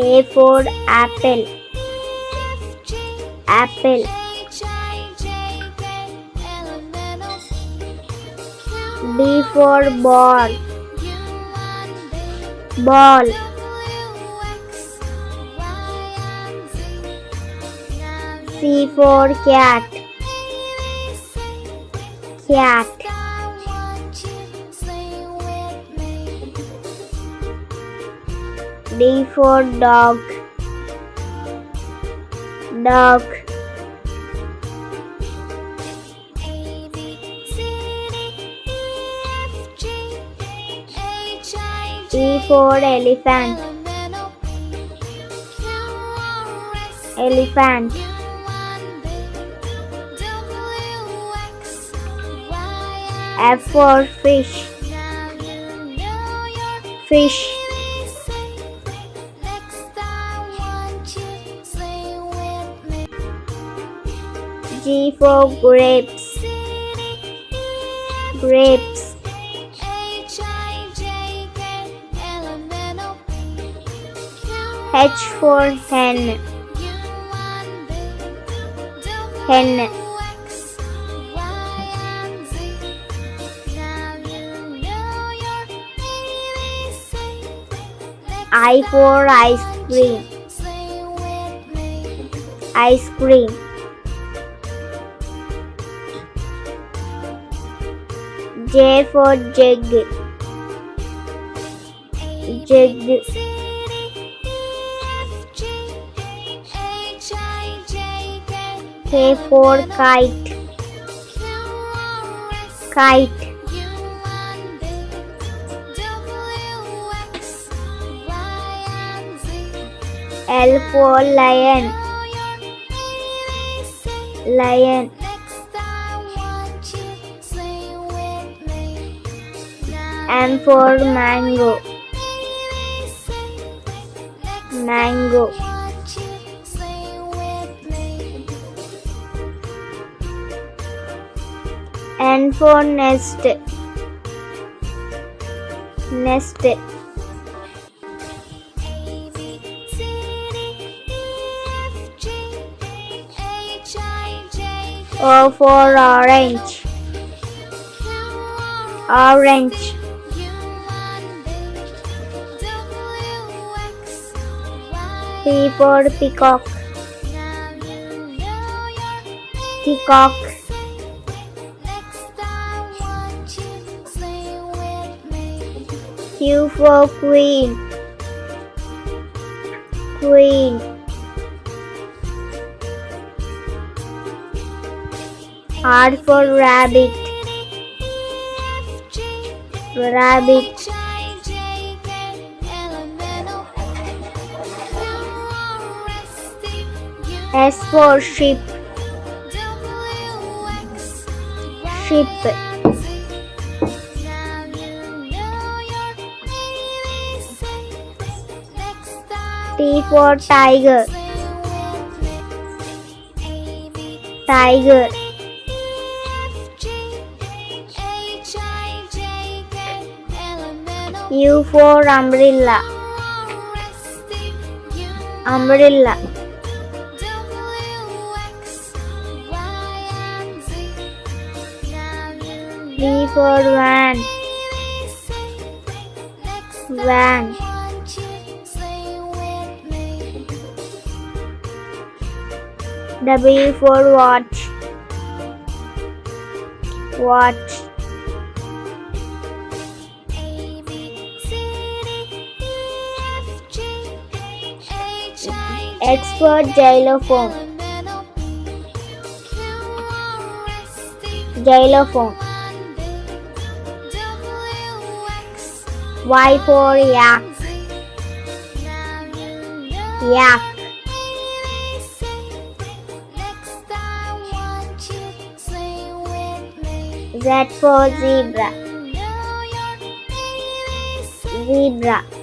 A for apple. Apple. B for ball. Ball. C for cat. Cat. D for dog. Dog. E for elephant. Elephant. F for fish. Fish. G for grapes. Grapes. H for hen. Hen. I for ice cream. Ice cream. J for jug. Jug. K for kite. Kite. L for lion. Lion. M for mango. Mango. N for nest. Nest. O for orange. Orange. P for peacock. Peacock. Q for queen. Queen. R for rabbit. Rabbit. S for sheep. Sheep. T for tiger. Tiger. U for umbrella. Umbrella. V for van. Van. W for watch. Watch. X for xylophone. Xylophone. Y for yak. Yak. Z for zebra. Zebra.